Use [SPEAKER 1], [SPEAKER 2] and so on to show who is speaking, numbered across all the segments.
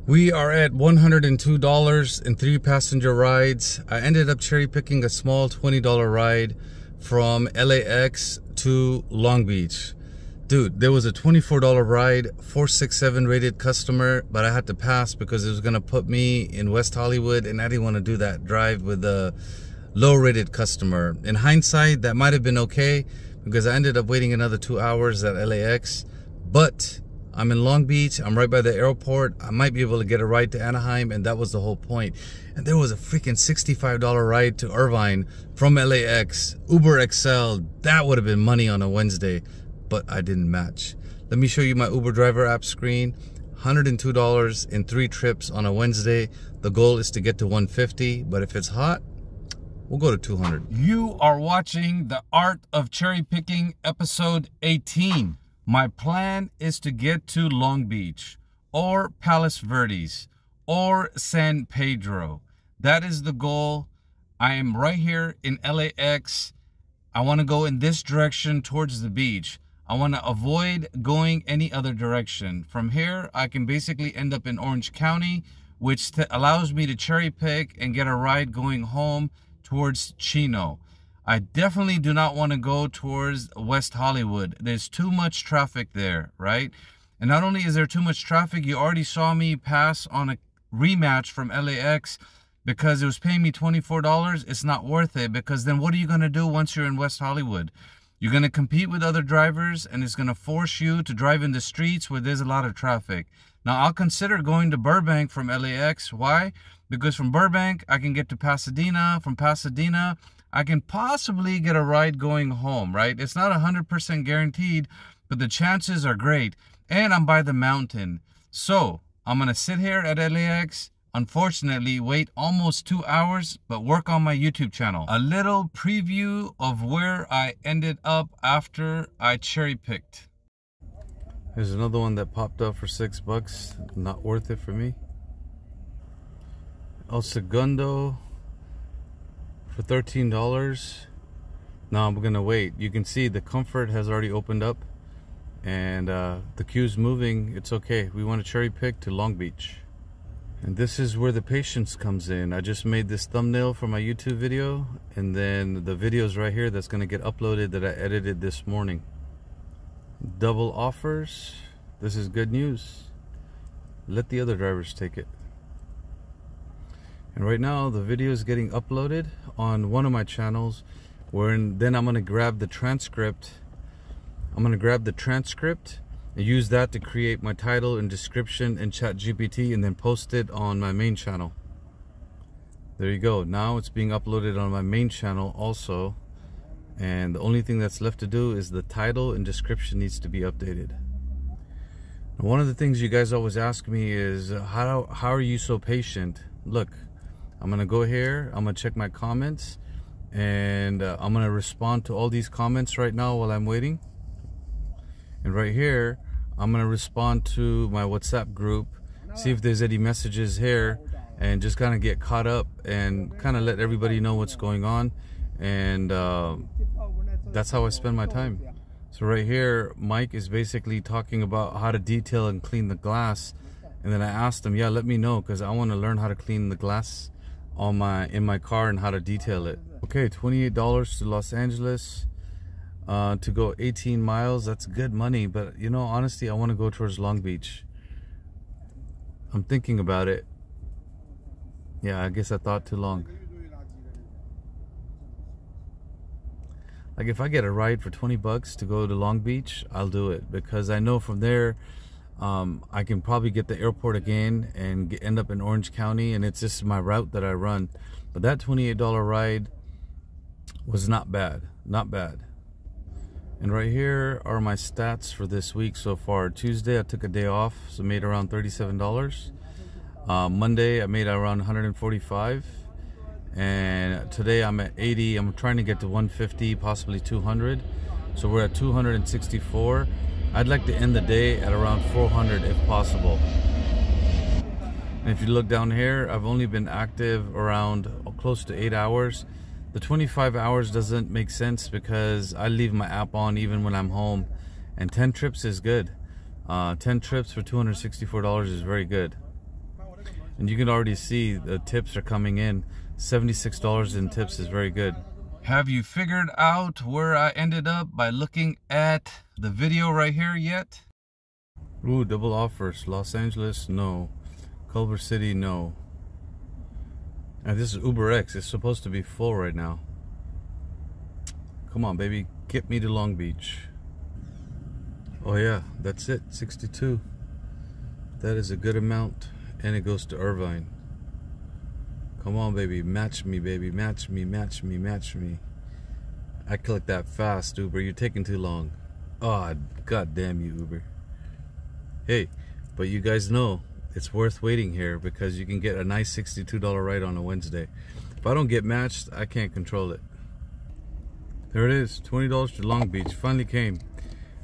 [SPEAKER 1] We are at $102 in 3 passenger rides. I ended up cherry picking a small $20 ride from LAX to Long Beach. Dude, there was a $24 ride, 467 rated customer, but I had to pass because it was gonna put me in West Hollywood and I didn't want to do that drive with a low rated customer. In hindsight, that might have been okay because I ended up waiting another 2 hours at LAX, but I'm in Long Beach, I'm right by the airport, I might be able to get a ride to Anaheim, and that was the whole point. And there was a freaking $65 ride to Irvine from LAX, Uber XL. That would have been money on a Wednesday, but I didn't match. Let me show you my Uber driver app screen. $102 in 3 trips on a Wednesday. The goal is to get to 150, but if it's hot, we'll go to 200. You are watching The Art of Cherry Picking, episode 18. My plan is to get to Long Beach or Palos Verdes or San Pedro. That is the goal. I am right here in LAX. I want to go in this direction towards the beach. I want to avoid going any other direction. From here, I can basically end up in Orange County, which allows me to cherry pick and get a ride going home towards Chino. I definitely do not want to go towards West Hollywood. There's too much traffic there, right? And not only is there too much traffic, you already saw me pass on a rematch from LAX because it was paying me $24. It's not worth it, because then what are you going to do once you're in West Hollywood? You're going to compete with other drivers, and it's going to force you to drive in the streets where there's a lot of traffic. Now, I'll consider going to Burbank from LAX. Why? Because from Burbank, I can get to Pasadena. From Pasadena, I can possibly get a ride going home, right? It's not 100% guaranteed, but the chances are great. And I'm by the mountain. So I'm going to sit here at LAX, unfortunately wait almost 2 hours, but work on my YouTube channel. A little preview of where I ended up after I cherry picked. There's another one that popped up for $6. Not worth it for me. El Segundo for $13. Now I'm gonna wait. You can see the Comfort has already opened up and the queue's moving. It's okay. We want to cherry pick to Long Beach. And this is where the patience comes in. I just made this thumbnail for my YouTube video, and then the video's right here that's gonna get uploaded that I edited this morning. Double offers. This is good news. Let the other drivers take it. And right now the video is getting uploaded on one of my channels, then I'm going to grab the transcript. I'm going to grab the transcript and use that to create my title and description in ChatGPT, and then post it on my main channel. There you go. Now it's being uploaded on my main channel also. And the only thing that's left to do is the title and description needs to be updated. Now, one of the things you guys always ask me is, how are you so patient? Look, I'm gonna go here, I'm gonna check my comments, and I'm gonna respond to all these comments right now while I'm waiting. And right here, I'm gonna respond to my WhatsApp group, see if there's any messages here, and just kind of get caught up and kind of let everybody know what's going on. And that's how I spend my time. So right here, Mike is basically talking about how to detail and clean the glass. And then I asked him, yeah, let me know, because I want to learn how to clean the glass on in my car and how to detail it. Okay, $28 to Los Angeles to go 18 miles. That's good money, but you know, honestly, I want to go towards Long Beach. I'm thinking about it. Yeah, I guess I thought too long. Like, if I get a ride for $20 to go to Long Beach, I'll do it, because I know from there I can probably get the airport again and end up in Orange County, and it's just my route that I run. But that $28 ride was not bad, not bad. And right here are my stats for this week so far. Tuesday I took a day off, so made around $37. Monday I made around $145. And today I'm at 80. I'm trying to get to 150, possibly 200. So we're at 264. I'd like to end the day at around 400 if possible. And if you look down here, I've only been active around close to 8 hours. The 25 hours doesn't make sense because I leave my app on even when I'm home. And 10 trips is good. 10 trips for $264 is very good. And you can already see the tips are coming in. $76 in tips is very good. Have you figured out where I ended up by looking at the video right here yet? Ooh, double offers. Los Angeles, no. Culver City, no. And this is Uber X. It's supposed to be full right now. Come on, baby. Get me to Long Beach. Oh yeah, that's it. 62. That is a good amount. And it goes to Irvine. Come on, baby. Match me, baby. Match me, match me, match me. I clicked that fast, Uber. You're taking too long. Oh, god damn you, Uber. Hey, but you guys know it's worth waiting here because you can get a nice $62 ride on a Wednesday. If I don't get matched, I can't control it. There it is. $20 to Long Beach. Finally came.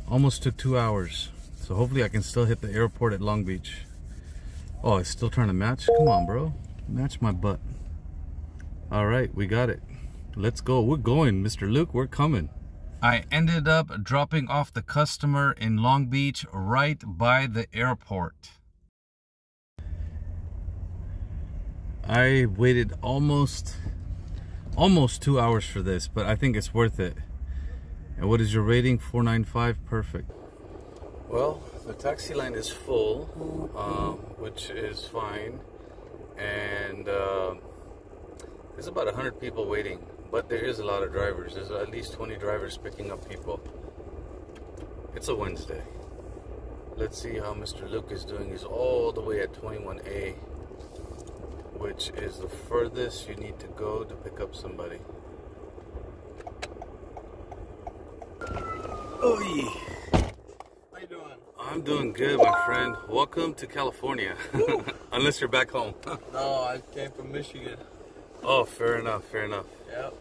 [SPEAKER 1] Almost took 2 hours. So hopefully I can still hit the airport at Long Beach. Oh, it's still trying to match? Come on, bro. Match my butt. Alright, we got it. Let's go. We're going, Mr. Luke. We're coming. I ended up dropping off the customer in Long Beach right by the airport. I waited almost 2 hours for this, but I think it's worth it. And what is your rating? 4.95. Perfect. Well, the taxi line is full, which is fine. And there's about 100 people waiting, but there is a lot of drivers. There's at least 20 drivers picking up people. It's a Wednesday. Let's see how Mr. Luke is doing. He's all the way at 21A, which is the furthest you need to go to pick up somebody. Oi!
[SPEAKER 2] How you doing?
[SPEAKER 1] I'm doing good, my friend. Welcome to California. Unless you're back home.
[SPEAKER 2] No, I came from Michigan.
[SPEAKER 1] Oh, fair enough, fair enough.
[SPEAKER 2] Yep.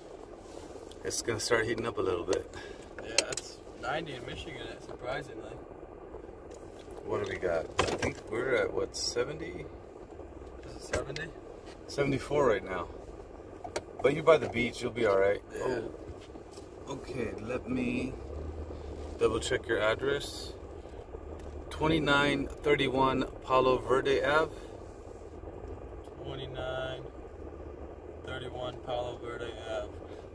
[SPEAKER 1] It's gonna start heating up a little bit.
[SPEAKER 2] Yeah, it's 90 in Michigan, surprisingly.
[SPEAKER 1] What do we got? I think we're at, what, 70?
[SPEAKER 2] Is it 70?
[SPEAKER 1] 74 right now. But you're by the beach, you'll be alright.
[SPEAKER 2] Yeah.
[SPEAKER 1] Oh. Okay, let me double check your address. 2931 Palo Verde Ave.
[SPEAKER 2] 2931 Palo Verde Ave.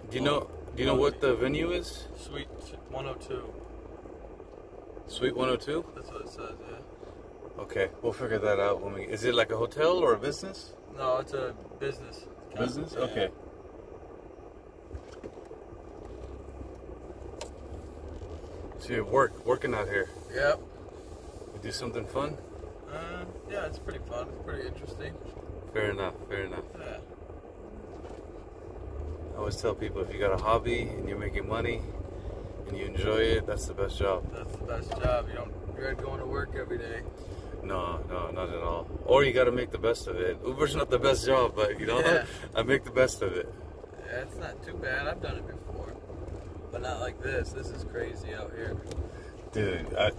[SPEAKER 1] Do you know what the venue is?
[SPEAKER 2] Suite 102.
[SPEAKER 1] Suite 102?
[SPEAKER 2] That's what it says, yeah.
[SPEAKER 1] Okay, we'll figure that out when we. Is it like a hotel or a business?
[SPEAKER 2] No, it's a business.
[SPEAKER 1] Business?
[SPEAKER 2] Yeah.
[SPEAKER 1] Okay. So you're working out here.
[SPEAKER 2] Yep.
[SPEAKER 1] You do something fun?
[SPEAKER 2] Yeah, it's pretty fun. It's pretty interesting.
[SPEAKER 1] Fair enough, fair enough.
[SPEAKER 2] Yeah.
[SPEAKER 1] I always tell people if you got a hobby and you're making money and you enjoy it, that's the best job.
[SPEAKER 2] That's the best job. You don't dread going to work every day.
[SPEAKER 1] No, not at all. Or you got to make the best of it. Uber's not the best job, but you know,
[SPEAKER 2] Yeah.
[SPEAKER 1] I make the best of it.
[SPEAKER 2] Yeah, it's not too bad. I've done it before. But not like this. This is crazy out here.
[SPEAKER 1] Dude, I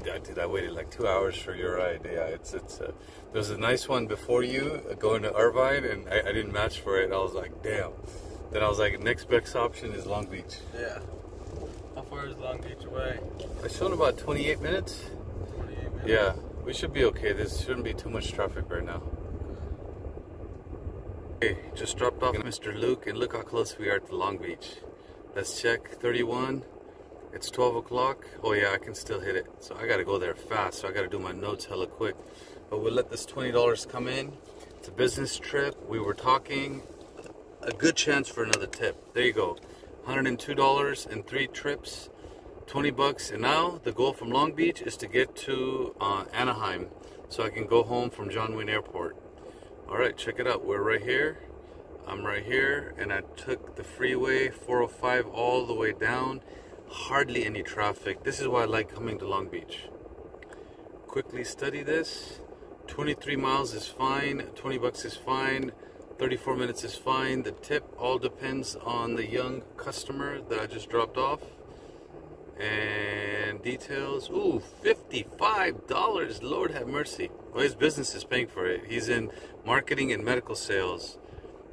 [SPEAKER 1] waited like 2 hours for your ride. Yeah, there was a nice one before you going to Irvine, and I didn't match for it. I was like, damn. Then I was like, next best option is Long Beach.
[SPEAKER 2] Yeah. How far is Long Beach away?
[SPEAKER 1] I showed about 28 minutes.
[SPEAKER 2] 28 minutes.
[SPEAKER 1] Yeah, we should be okay. There shouldn't be too much traffic right now. Okay, just dropped off Mr. Luke, and look how close we are to Long Beach. Let's check 31. It's 12 o'clock. Oh yeah, I can still hit it. So I gotta go there fast. So I gotta do my notes hella quick. But we'll let this $20 come in. It's a business trip. We were talking. A good chance for another tip. There you go. $102 and 3 trips. 20 bucks. And now the goal from Long Beach is to get to Anaheim so I can go home from John Wayne Airport. Alright, check it out. We're right here. I'm right here, and I took the freeway 405 all the way down. Hardly any traffic. This is why I like coming to Long Beach. Quickly study this. 23 miles is fine. 20 bucks is fine. 34 minutes is fine. The tip all depends on the young customer that I just dropped off. And details. Ooh, $55. Lord have mercy. Well, his business is paying for it. He's in marketing and medical sales.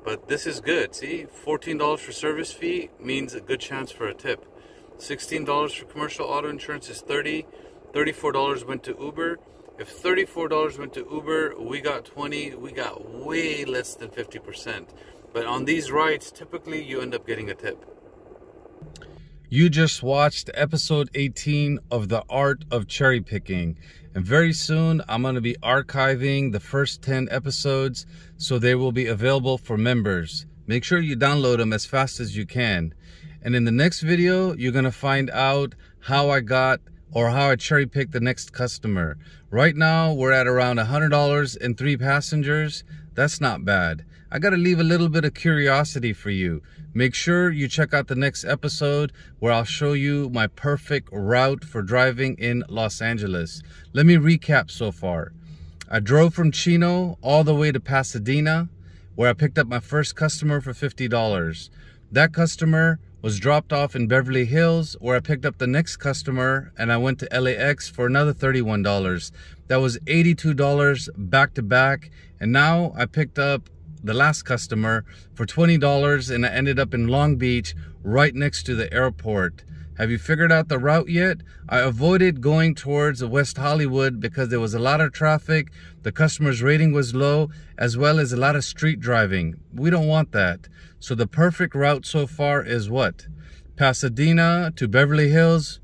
[SPEAKER 1] But this is good. See, $14 for service fee means a good chance for a tip. $16 for commercial auto insurance is $30. $34 went to Uber. If $34 went to Uber, we got 20, we got way less than 50%. But on these rides, typically you end up getting a tip. You just watched episode 18 of The Art of Cherry Picking. And very soon, I'm going to be archiving the first 10 episodes, so they will be available for members. Make sure you download them as fast as you can. And in the next video, you're going to find out how I cherry picked the next customer. Right now, we're at around $100 and 3 passengers. That's not bad. I got to leave a little bit of curiosity for you. Make sure you check out the next episode where I'll show you my perfect route for driving in Los Angeles. Let me recap so far. I drove from Chino all the way to Pasadena, where I picked up my first customer for $50. That customer was dropped off in Beverly Hills, where I picked up the next customer, and I went to LAX for another $31. That was $82 back to back, and now I picked up the last customer for $20, and I ended up in Long Beach, right next to the airport. Have you figured out the route yet? I avoided going towards West Hollywood because there was a lot of traffic, the customer's rating was low, as well as a lot of street driving. We don't want that. So the perfect route so far is what? Pasadena to Beverly Hills,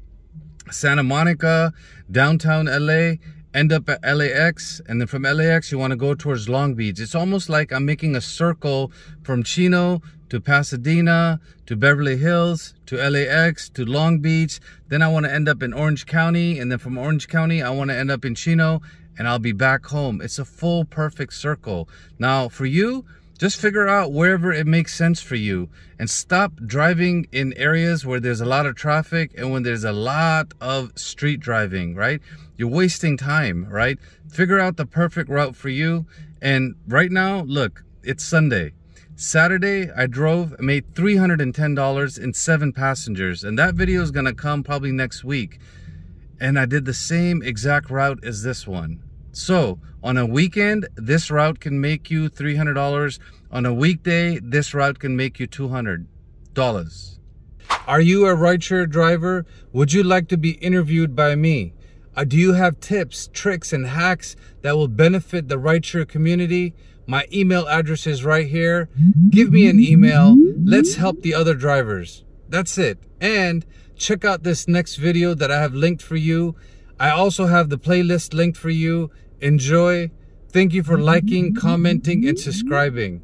[SPEAKER 1] Santa Monica, downtown LA, end up at LAX, and then from LAX you want to go towards Long Beach. It's almost like I'm making a circle from Chino to Pasadena to Beverly Hills to LAX to Long Beach. Then I want to end up in Orange County, and then from Orange County I want to end up in Chino, and I'll be back home. It's a full perfect circle. Now for you, just figure out wherever it makes sense for you, and stop driving in areas where there's a lot of traffic and when there's a lot of street driving, right? You're wasting time, right? Figure out the perfect route for you. And right now, look, it's Sunday. Saturday, I drove, made $310 in 7 passengers. And that video is gonna come probably next week. And I did the same exact route as this one. So on a weekend, this route can make you $300. On a weekday, this route can make you $200. Are you a rideshare driver? Would you like to be interviewed by me? Do you have tips, tricks, and hacks that will benefit the rideshare community? My email address is right here. Give me an email. Let's help the other drivers. That's it. And check out this next video that I have linked for you. I also have the playlist linked for you. Enjoy. Thank you for liking, commenting, and subscribing.